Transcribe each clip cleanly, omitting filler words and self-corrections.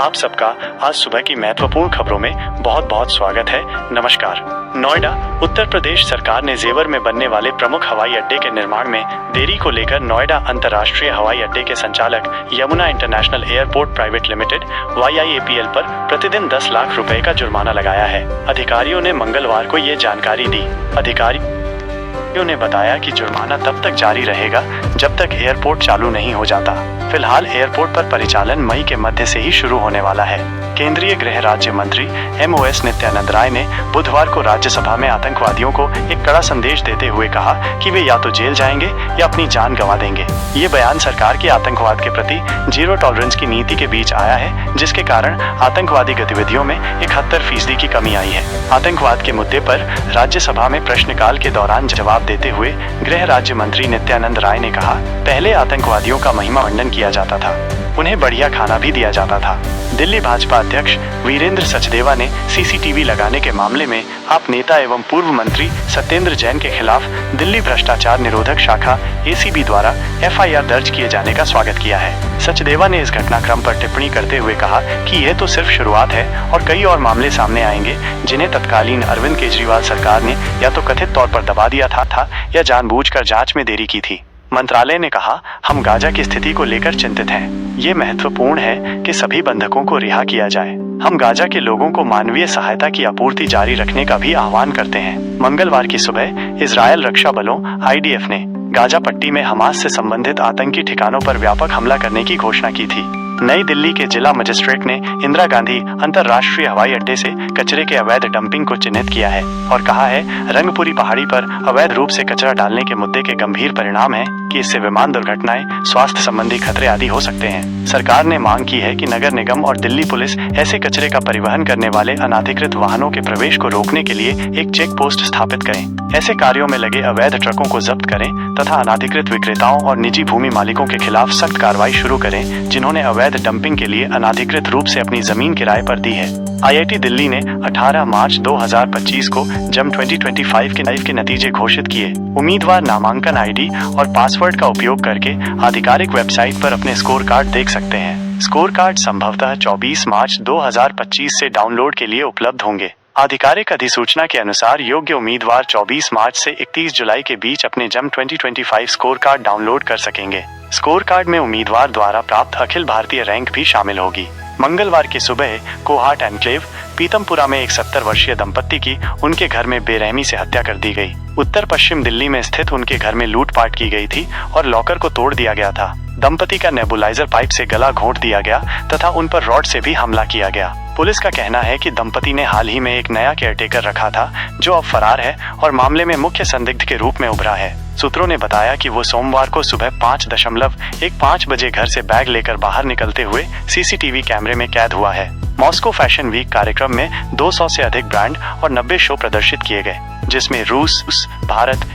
आप सबका आज सुबह की महत्वपूर्ण खबरों में बहुत बहुत स्वागत है। नमस्कार। नोएडा उत्तर प्रदेश सरकार ने जेवर में बनने वाले प्रमुख हवाई अड्डे के निर्माण में देरी को लेकर नोएडा अंतर्राष्ट्रीय हवाई अड्डे के संचालक Yamuna international airport private limited YIAPL पर प्रतिदिन 10 लाख रुपए का जुर्माना लगाया है। अधिकारियों ने मंगलवार को ये जानकारी दी। अधिकारियों ने बताया कि जुर्माना तब तक जारी रहेगा जब तक एयरपोर्ट चालू नहीं हो जाता। फिलहाल एयरपोर्ट पर परिचालन मई के मध्य से ही शुरू होने वाला है। केंद्रीय गृह राज्य मंत्री MOS नित्यानंद राय ने बुधवार को राज्यसभा में आतंकवादियों को एक कड़ा संदेश देते हुए कहा कि वे या तो जेल जाएंगे या अपनी जान गंवा देंगे। ये बयान सरकार की आतंकवाद के प्रति जीरो टॉलरेंस की नीति के बीच आया है, जिसके कारण आतंकवादी गतिविधियों में 71% की कमी आई है। आतंकवाद के मुद्दे पर राज्यसभा में प्रश्नकाल के दौरान जवाब देते हुए गृह राज्य मंत्री नित्यानंद राय ने कहा, पहले आतंकवादियों का महिमा मंडन किया जाता था, उन्हें बढ़िया खाना भी दिया जाता था। दिल्ली भाजपा अध्यक्ष वीरेंद्र सचदेवा ने CCTV लगाने के मामले में आप नेता एवं पूर्व मंत्री सत्येंद्र जैन के खिलाफ दिल्ली भ्रष्टाचार निरोधक शाखा ACB द्वारा FIR दर्ज किए जाने का स्वागत किया है। सचदेवा ने इस घटनाक्रम पर टिप्पणी करते हुए कहा कि यह तो सिर्फ शुरुआत है और कई और मामले सामने आएंगे जिन्हें तत्कालीन अरविंद केजरीवाल सरकार ने या तो कथित तौर पर दबा दिया था या जानबूझकर जांच में देरी की थी। मंत्रालय ने कहा, हम गाजा की स्थिति को लेकर चिंतित हैं। ये महत्वपूर्ण है कि सभी बंधकों को रिहा किया जाए। हम गाजा के लोगों को मानवीय सहायता की आपूर्ति जारी रखने का भी आह्वान करते हैं। मंगलवार की सुबह इजरायल रक्षा बलों IDF ने गाजा पट्टी में हमास से संबंधित आतंकी ठिकानों पर व्यापक हमला करने की घोषणा की थी। नई दिल्ली के जिला मजिस्ट्रेट ने इंदिरा गांधी अंतर्राष्ट्रीय हवाई अड्डे से कचरे के अवैध डंपिंग को चिन्हित किया है और कहा है, रंगपुरी पहाड़ी पर अवैध रूप से कचरा डालने के मुद्दे के गंभीर परिणाम है कि इससे विमान दुर्घटनाएं, स्वास्थ्य संबंधी खतरे आदि हो सकते हैं। सरकार ने मांग की है कि नगर निगम और दिल्ली पुलिस ऐसे कचरे का परिवहन करने वाले अनाधिकृत वाहनों के प्रवेश को रोकने के लिए एक चेक पोस्ट स्थापित करें। ऐसे कार्यों में लगे अवैध ट्रकों को जब्त करें तथा अनाधिकृत विक्रेताओं और निजी भूमि मालिकों के खिलाफ सख्त कार्रवाई शुरू करें जिन्होंने अवैध डंपिंग के लिए अनाधिकृत रूप से अपनी जमीन किराए पर दी है। IIT दिल्ली ने 18 मार्च 2025 को JAM 2025 के नतीजे घोषित किए। उम्मीदवार नामांकन ID और पासवर्ड का उपयोग करके आधिकारिक वेबसाइट पर अपने स्कोर कार्ड देख सकते हैं। स्कोर कार्ड संभवतः 24 मार्च 2025 से डाउनलोड के लिए उपलब्ध होंगे। आधिकारिक अधिसूचना के अनुसार योग्य उम्मीदवार 24 मार्च से 31 जुलाई के बीच अपने JAM 2025 स्कोर कार्ड डाउनलोड कर सकेंगे। स्कोर कार्ड में उम्मीदवार द्वारा प्राप्त अखिल भारतीय रैंक भी शामिल होगी। मंगलवार की सुबह कोहाट एनक्लेव पीतमपुरा में एक 70 वर्षीय दंपत्ति की उनके घर में बेरहमी से हत्या कर दी गई। उत्तर पश्चिम दिल्ली में स्थित उनके घर में लूटपाट की गई थी और लॉकर को तोड़ दिया गया था। दंपति का नेबुलाइजर पाइप से गला घोंट दिया गया तथा उन पर रॉड से भी हमला किया गया। पुलिस का कहना है कि दंपति ने हाल ही में एक नया केयरटेकर रखा था जो अब फरार है और मामले में मुख्य संदिग्ध के रूप में उभरा है। सूत्रों ने बताया कि वो सोमवार को सुबह 5:15 बजे घर से बैग लेकर बाहर निकलते हुए CCTV कैमरे में कैद हुआ है। मॉस्को फैशन वीक कार्यक्रम में 200 से अधिक ब्रांड और 90 शो प्रदर्शित किए गए, जिसमें रूस, भारत,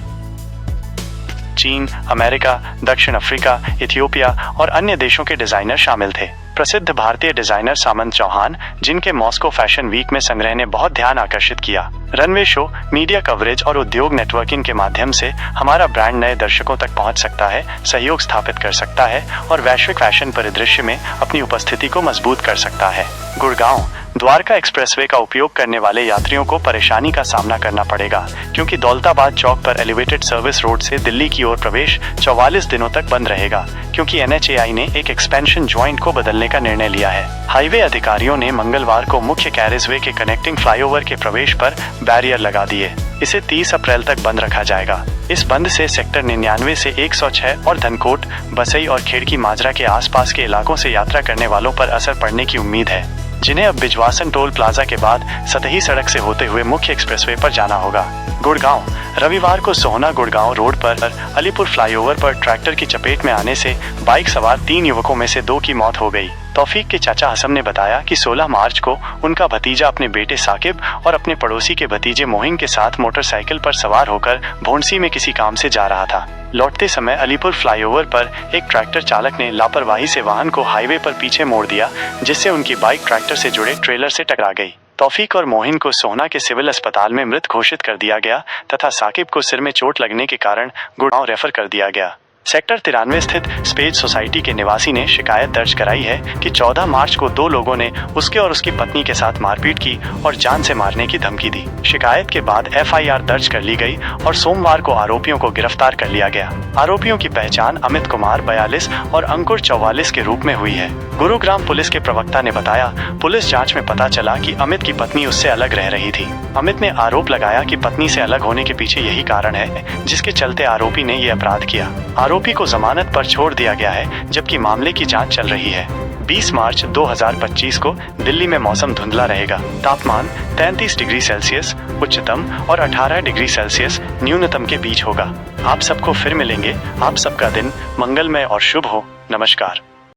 चीन, अमेरिका, दक्षिण अफ्रीका, इथियोपिया और अन्य देशों के डिजाइनर शामिल थे। प्रसिद्ध भारतीय डिजाइनर सामंत चौहान, जिनके मॉस्को फैशन वीक में संग्रह ने बहुत ध्यान आकर्षित किया। रनवे शो, मीडिया कवरेज और उद्योग नेटवर्किंग के माध्यम से हमारा ब्रांड नए दर्शकों तक पहुंच सकता है, सहयोग स्थापित कर सकता है और वैश्विक फैशन परिदृश्य में अपनी उपस्थिति को मजबूत कर सकता है। गुड़गांव द्वारका एक्सप्रेसवे का उपयोग करने वाले यात्रियों को परेशानी का सामना करना पड़ेगा क्योंकि दौलताबाद चौक पर एलिवेटेड सर्विस रोड से दिल्ली की ओर प्रवेश 44 दिनों तक बंद रहेगा क्योंकि NHAI ने एक एक्सपेंशन ज्वाइंट को बदलने का निर्णय लिया है। हाईवे अधिकारियों ने मंगलवार को मुख्य कैरिजवे के कनेक्टिंग फ्लाईओवर के प्रवेश पर बैरियर लगा दिए। इसे 30 अप्रैल तक बंद रखा जाएगा। इस बंद से सेक्टर 99 से 106 और धनकोट, बसई और खेड़की माजरा के आसपास के इलाकों से यात्रा करने वालों पर असर पड़ने की उम्मीद है, जिन्हें अब बिजवासन टोल प्लाजा के बाद सतही सड़क से होते हुए मुख्य एक्सप्रेसवे पर जाना होगा। गुड़गांव रविवार को सोहना गुड़गांव रोड पर अलीपुर फ्लाईओवर पर ट्रैक्टर की चपेट में आने से बाइक सवार 3 युवकों में से 2 की मौत हो गई। तौफीक के चाचा हसम ने बताया कि 16 मार्च को उनका भतीजा अपने बेटे साकिब और अपने पड़ोसी के भतीजे मोहिन के साथ मोटरसाइकिल पर सवार होकर भोंडसी में किसी काम से जा रहा था। लौटते समय अलीपुर फ्लाईओवर पर एक ट्रैक्टर चालक ने लापरवाही से वाहन को हाईवे पर पीछे मोड़ दिया, जिससे उनकी बाइक ट्रैक्टर से जुड़े ट्रेलर से टकरा गई। तौफीक और मोहिन को सोहना के सिविल अस्पताल में मृत घोषित कर दिया गया तथा साकिब को सिर में चोट लगने के कारण गुड़गांव रेफर कर दिया गया। सेक्टर 93 स्थित स्पेज सोसाइटी के निवासी ने शिकायत दर्ज कराई है कि 14 मार्च को 2 लोगों ने उसके और उसकी पत्नी के साथ मारपीट की और जान से मारने की धमकी दी। शिकायत के बाद एफआईआर दर्ज कर ली गई और सोमवार को आरोपियों को गिरफ्तार कर लिया गया। आरोपियों की पहचान अमित कुमार 42 और अंकुर 44 के रूप में हुई है। गुरुग्राम पुलिस के प्रवक्ता ने बताया, पुलिस जांच में पता चला कि अमित की पत्नी उससे अलग रह रही थी। अमित ने आरोप लगाया कि पत्नी से अलग होने के पीछे यही कारण है जिसके चलते आरोपी ने ये अपराध किया। आरोपी को जमानत पर छोड़ दिया गया है, जबकि मामले की जांच चल रही है। 20 मार्च 2025 को दिल्ली में मौसम धुंधला रहेगा। तापमान 33 डिग्री सेल्सियस उच्चतम और 18 डिग्री सेल्सियस न्यूनतम के बीच होगा। आप सबको फिर मिलेंगे। आप सबका दिन मंगलमय और शुभ हो। नमस्कार।